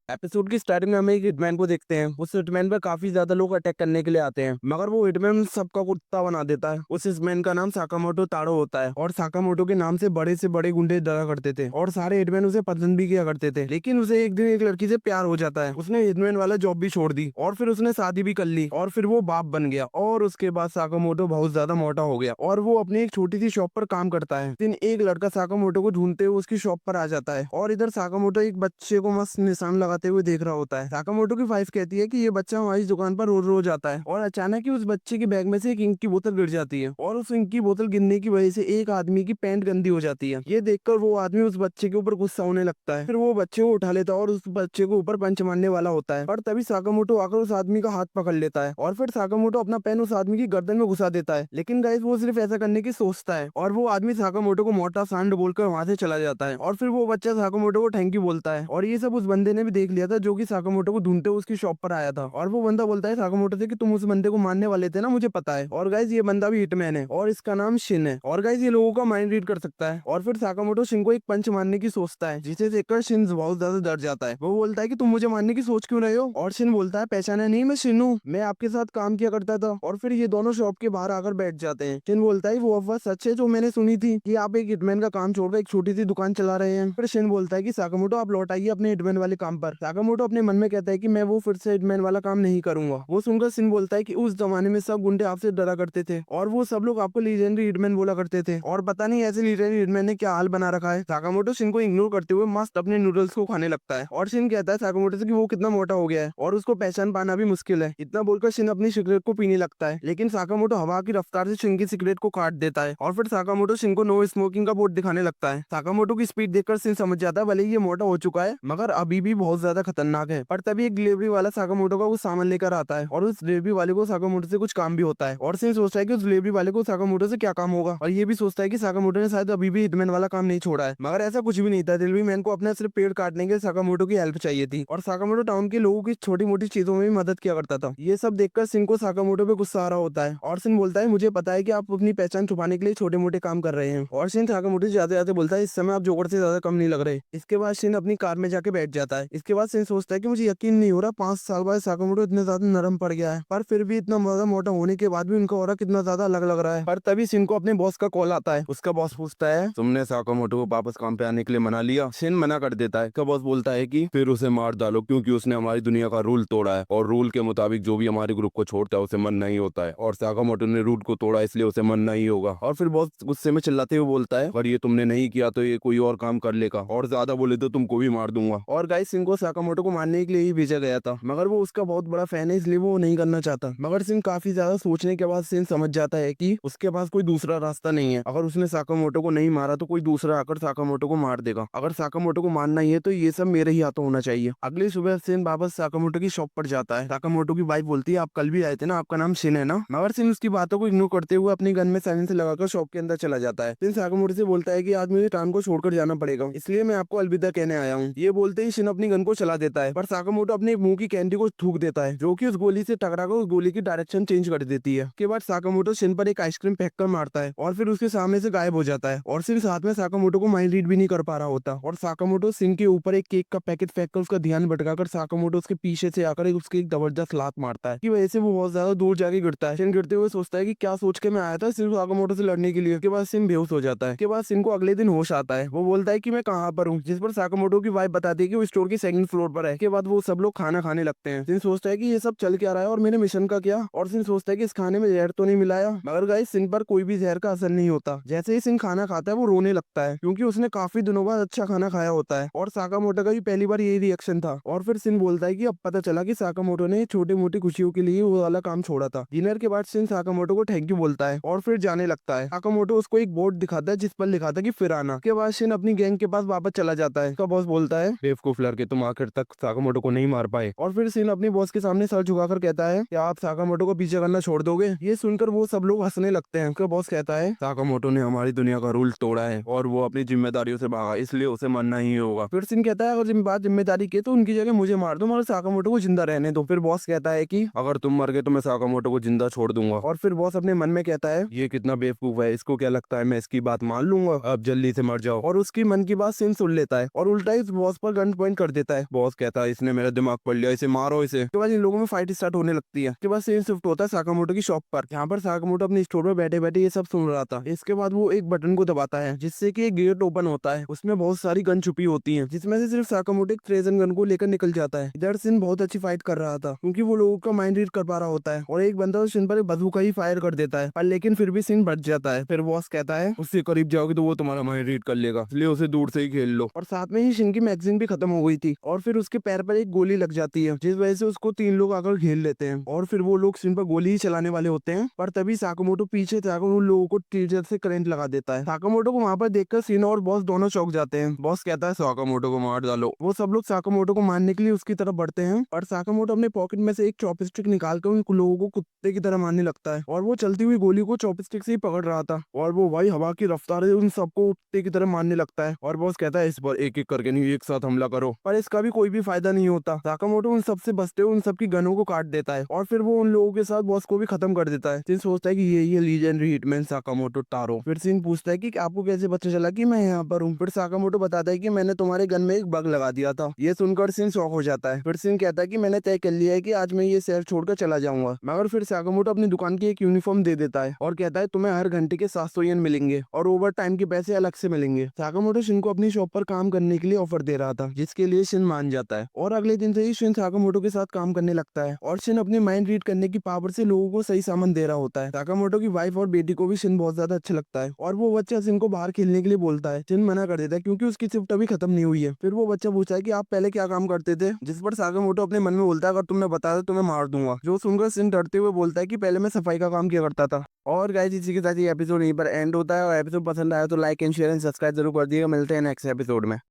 Episode की starting में हम एक हिटमैन को देखते हैं। उस हिटमैन पर काफी ज्यादा लोग अटैक करने के लिए आते हैं, मगर वो हिटमैन सबका कुत्ता बना देता है। उस हिटमैन का नाम साकामोटो तारो होता है और साकामोटो के नाम से बड़े गुंडे डरा करते थे और सारे हिटमैन उसे पसंद भी किया करते थे। लेकिन उसे एक दिन एक लड़की से प्यार हो जाता है। उसने हिटमैन वाला जॉब भी छोड़ दी और फिर उसने शादी भी कर ली और फिर वो बाप बन गया। और उसके बाद साकामोटो बहुत ज्यादा मोटा हो गया और वो अपनी एक छोटी सी शॉप पर काम करता है। दिन एक लड़का साकामोटो को ढूंढते हुए उसकी शॉप पर आ जाता है और इधर साकामोटो एक बच्चे को मस्त निशान लगाते हुए देख रहा होता है। साकामोटो की वाइफ कहती है कि ये बच्चा हमारी दुकान पर रोज रोज आता है और अचानक ही उस बच्चे के बैग में से एक इंक की बोतल गिर जाती है और उस इंक की बोतल गिरने की वजह से एक आदमी की पैंट गंदी हो जाती है। ये देखकर वो आदमी उस बच्चे के ऊपर गुस्सा होने लगता है। फिर वो बच्चे को उठा लेता है और उस बच्चे को ऊपर पंच मारने वाला होता है, पर तभी साकामोटो आकर उस आदमी का हाथ पकड़ लेता है और फिर साकामोटो अपना पेन उस आदमी की गर्दन में घुसा देता है। लेकिन गाइस वो सिर्फ ऐसा करने की सोचता है और वो आदमी साकामोटो को मोटा सांड बोलकर वहां से चला जाता है और फिर वो बच्चा साकामोटो को थैंक यू बोलता है। और ये सब उस बंदे ने भी देख लिया था जो कि साकामोटो को ढूंढते हुए उसकी शॉप पर आया था। और वो बंदा बोलता है साकामोटो से कि तुम उस बंदे को मारने वाले थे ना, मुझे पता है। और गाइस ये बंदा भी हिटमैन है और इसका नाम शिन है और गाइस ये लोगों का माइंड रीड कर सकता है। और फिर साकामोटो शिन को एक पंच मारने की सोचता है, जिसे देखकर शिन बहुत ज्यादा डर जाता है। वो बोलता है कि तुम मुझे मारने की सोच क्यों रहे हो? और शिन बोलता है पहचाना नहीं, मैं शिन हूँ, मैं आपके साथ काम किया करता था। और फिर ये दोनों शॉप के बाहर आकर बैठ जाते हैं। शिन बोलता है वो अफवाह सच है जो मैंने सुनी थी कि आप एक हिटमैन का काम छोड़कर एक छोटी सी दुकान चला रहे हैं। फिर शिन बोलता है कि साकामोटो आप लौट आइए अपने हिटमैन वाले काम पर। साकामोटो अपने मन में कहता है कि मैं वो फिर से हिटमैन वाला काम नहीं करूंगा। वो सुनकर शिन बोलता है कि उस जमाने में सब गुंडे आपसे डरा करते थे और वो सब लोग आपको लीजेंडरी हिटमैन बोला करते थे और पता नहीं ऐसे लीजेंडरी हिटमैन ने क्या हाल बना रखा है। साकामोटो शिन को इग्नोर करते हुए मस्त अपने नूडल्स को खाने लगता है और शिन कहता है साकामोटो से कि वो कितना मोटा हो गया है और उसको पहचान पाना भी मुश्किल है। इतना बोलकर शिन अपनी सिगरेट को पीने लगता है, लेकिन साकामोटो हवा की रफ्तार से शिन की सिगरेट को काट देता है और फिर साकामोटो शिन को नो स्मोकिंग का बोर्ड दिखाने लगता है। साकामोटो की स्पीड देखकर शिन समझ जाता है भले ही ये मोटा हो चुका है मगर अभी भी बहुत ज्यादा खतरनाक है। पर तभी एक डिलीवरी वाला साकामोटो का कुछ सामान लेकर आता है और उस डिलीवरी वाले को साकामोटो से कुछ काम भी होता है और शिन सोचता है कि उस डिलीवरी वाले को साकामोटो से क्या काम होगा और ये भी सोचता है कि साकामोटो ने शायद अभी भी हिटमैन वाला काम नहीं छोड़ा है। मगर ऐसा कुछ भी नहीं था। डिलीवरी मैन को अपना सिर्फ पेड़ काटने के लिए साकामोटो की हेल्प चाहिए थी और साकामोटो टाउन के लोगों की छोटी मोटी चीजों में भी मदद किया करता था। ये सब देखकर शिन को साकामोटो पे गुस्सा आ रहा होता है और शिन बोलता है मुझे पता है कि आप अपनी पहचान छुपाने के लिए छोटे मोटे काम कर रहे हैं। और शिन साकामोटो जाते जाते बोलता है इस समय आप जोकर से ज्यादा कम नहीं लग रहे। इसके बाद शिन अपनी कार में जाके बैठ जाता है। इसके बाद शिन सोचता है कि मुझे यकीन नहीं हो रहा 5 साल बाद साकामोटो इतना ज्यादा नरम पड़ गया है, पर फिर भी इतना ज्यादा मोटा होने के बाद भी उनका ऑरा कितना ज्यादा अलग लग रहा है। पर तभी शिन को अपने बॉस का कॉल आता है। उसका बॉस पूछता है तुमने साकामोटो को वापस काम पे आने के लिए मना लिया? शिन मना कर देता है। का बॉस बोलता है कि फिर उसे मार डालो क्योंकि उसने हमारी दुनिया का रूल तोड़ा है और रूल के मुताबिक जो भी हमारे ग्रुप को छोड़ता है उसे मन नहीं होता है और साकामोटो ने रूल को तोड़ा इसलिए उसे मन नहीं होगा। और फिर बॉस गुस्से में चिल्लाते हुए बोलता है अगर ये तुमने नहीं किया तो ये कोई और काम कर लेगा और ज्यादा बोले तो तुमको भी मार दूंगा। और गाइस सिंह को साकामोटो को मारने के लिए ही भेजा गया था मगर वो उसका बहुत बड़ा फैन है इसलिए वो नहीं करना चाहता। मगर सिंह काफी ज्यादा सोचने के बाद सिंह समझ जाता है कि उसके पास कोई दूसरा रास्ता नहीं है। अगर उसने साकामोटो को नहीं मारा तो कोई दूसरा आकर साकामोटो को मार देगा। अगर साकामोटो को मारना ही है तो ये सब मेरे ही हाथों होना चाहिए। अगली सुबह सिंह वापस साकामोटो की शॉप पर जाता है। साकामोटो की वाइफ बोलती है आप कल भी आए थे ना, आपका नाम शिन है ना? मगर सिंह उसकी बातों को इग्नोर करते हुए अपनी गन में साइलेंसर लगाकर शॉप के अंदर चला जाता है। सिंह साकामोटो से बोलता है कि आज मुझे टाउन को छोड़कर जाना पड़ेगा इसलिए मैं आपको अलविदा कहने आया हूँ। ये बोलते ही शिन अपनी गन को चला देता है पर साकामोटो अपने मुंह की कैंडी को थूक देता है जो कि उस गोली से टकराकर उस गोली की डायरेक्शन चेंज कर देती है। उसके बाद साकामोटो शिन पर एक आइसक्रीम फेंक कर मारता है और फिर उसके सामने से गायब हो जाता है और सिर्फ साथ में साकामोटो को माइंड रीड भी नहीं कर पा रहा होता। और साकामोटो सिंह के ऊपर एक केक का पैकेट फेंककर उसका ध्यान भटकाकर साकामोटो उसके पीछे से आकर उसके एक जबरदस्त लात मारता है की वजह से वो बहुत ज्यादा दूर जाके गिरता है। शिन गिरते हुए सोचता है कि क्या सोच के मैं आया था सिर्फ साकामोटो से लड़ने के लिए। उसके बाद सिंह बेहोश हो जाता है। उसके बाद सिंह को अगले दिन होश आता है। वो बोलता है कि मैं कहाँ पर हूँ, जिस पर साकामोटो की वाइफ बताती है कि वो स्टोर के सेकंड फ्लोर पर है। उसके बाद वो सब लोग खाना खाने लगते हैं। सिंह सोचता है कि ये सब चल क्या रहा है और मेरे मिशन का क्या। और सिंह सोचता है कि इस खाने में जहर तो नहीं मिलाया। मगर गाइस सिंह पर कोई भी जहर का असर नहीं होता। जैसे ही सिंह खाना खाता है वो रोने लगता है क्योंकि उसने काफी दिनों बाद अच्छा खाना खाया होता है और साकामोटो का भी पहली बार यही रिएक्शन था। और फिर सिंह बोलता है कि अब पता चला कि साकामोटो ने छोटी मोटी खुशियों के लिए वो वाला काम छोड़ा था। डिनर के बाद सिंह साकामोटो को थैंक यू बोलता है और फिर जाने लगता है। साकामोटो उसको एक बोर्ड दिखाता है जिस पर लिखा था कि फिर आना। के बाद सिंह अपनी गैंग के पास वापस चला जाता है। उसका बॉस बोलता है बेवकूफ लड़के, तुम आखिर तक साकामोटो को नहीं मार पाए। और फिर सिंह अपनी बॉस के सामने सर झुकाकर कहता है कि आप साकामोटो को पीछे करना छोड़ दोगे। ये सुनकर वो सब लोग हंसने लगते हैं। उसका बॉस कहता है साकामोटो ने हमारी दुनिया का रूल तोड़ा है और वो अपनी जिम्मेदारियों से भागा इसलिए उसे मरना ही होगा। फिर सिंह कहता है अगर बात जिम्मेदारी की तो उनकी जगह मुझे मार दो मगर साकामोटो को जिंदा रहने दो। फिर बॉस कहता है कि अगर तुम मर गए तो मैं साकामोटो को जिंदा छोड़ दूंगा। और फिर बॉस अपने मन में कहता है ये कितना बेवकूफ है, इसको क्या लगता है मैं इसकी बात मान लूंगा, अब जल्दी से मर जाओ। और उसकी मन की बात सिंह सुन लेता है और उल्टा ही उस बॉस पर गन पॉइंट कर देता है। है। बॉस कहता है इसने मेरा दिमाग पढ़ लिया, इसे मारो इसे। उसके बाद इन लोगों में फाइट स्टार्ट होने लगती है। उसके बाद सीन शिफ्ट होता है साकामोटो की शॉप पर। यहाँ पर साकामोटो अपने स्टोर पर बैठे बैठे ये सब सुन रहा था। इसके बाद वो एक बटन को दबाता है जिससे कि एक गेट ओपन होता है। उसमें बहुत सारी गन छुपी होती है, जिसमें से सिर्फ साकामोटो एक ट्रेजन गन को लेकर निकल जाता है। इधर सिन बहुत अच्छी फाइट कर रहा था क्योंकि वो लोगों का माइंड रीड कर पा रहा होता है और एक बंदा उस सिन पर बंदूक ही फायर कर देता है, पर लेकिन फिर भी सिन बच जाता है। फिर बॉस कहता है उससे करीब जाओगे तो वो तुम्हारा माइंड रीड कर लेगा, इसलिए उसे दूर से ही खेल लो। और साथ में ही सिन की मैगजीन भी खत्म हो गई थी और फिर उसके पैर पर एक गोली लग जाती है, जिस वजह से उसको 3 लोग आकर घेर लेते हैं और फिर वो लोग सिन पर गोली ही चलाने वाले होते हैं। पर तभी साकामोटो पीछे से आकर उन लोगों को टीजर से करंट लगा देता है। साकामोटो को वहां पर देखकर सिन और बॉस दोनों चौंक जाते हैं। बॉस कहता है साकामोटो को मार डालो। वो सब लोग साकामोटो को मारने के लिए उसकी तरफ बढ़ते हैं, पर साकामोटो अपने पॉकेट में से एक चॉपस्टिक निकालकर उन लोगों को कुत्ते की तरह मारने लगता है और वो चलती हुई गोली को चॉपस्टिक से ही पकड़ रहा था और वो भाई हवा की रफ्तार से उन सबको कुत्ते की तरह मारने लगता है। और बॉस कहता है इस पर एक एक करके नहीं एक साथ हमला करो, पर इसका भी कोई भी फायदा नहीं होता। साकामोटो उन सबसे बचते हुए उन सबकी गनों को काट देता है और फिर वो उन लोगों के साथ बॉस को भी खत्म कर देता है। सिन सोचता है कि ये लीजेंडरी हिटमैन साकामोटो तारो। फिर सिन पूछता है कि आपको कैसे पता चला कि मैं यहाँ पर हूँ। फिर साकामोटो बताता है कि मैंने तुम्हारे गन में एक बग लगा दिया था। ये सुनकर सिन शॉक हो जाता है। फिर सिन कहता है कि मैंने तय कर लिया है कि आज मैं ये शहर छोड़कर चला जाऊंगा। मगर फिर साकामोटो अपनी दुकान की एक यूनिफॉर्म दे देता है और कहता है तुम्हें हर घंटे के 700 येन मिलेंगे और ओवर टाइम के पैसे अलग से मिलेंगे। साकामोटो शिन को अपनी शॉप पर काम करने के लिए ऑफर दे रहा था, जिसके लिए शिन मान जाता है और अगले दिन से ही शिन साकामोटो के साथ काम करने लगता है और शिन अपनी माइंड रीड करने की पावर से लोगों को सही सामान दे रहा होता है। साकामोटो की वाइफ और बेटी को भी शिन बहुत ज्यादा अच्छा लगता है और वो बच्चा शिन को बाहर खेलने के लिए बोलता है। शिन मना कर देता है क्योंकि उसकी शिफ्ट अभी खत्म नहीं हुई है। फिर वो बच्चा पूछता है कि आप पहले क्या काम करते थे, जिस पर साकामोटो अपने मन में बोलता है अगर तुमने बताया तो तुम्हें मार दूंगा। जो सुनकर शिन डरते हुए बोलता है कि पहले मैं सफाई का काम किया करता था। और गाइस इसी के साथ ये एपिसोड यहीं पर एंड होता है और एपिसोड पसंद आया तो like and share and subscribe जरूर कर दिएगा। मिलते हैं नेक्स्ट एपिसोड में।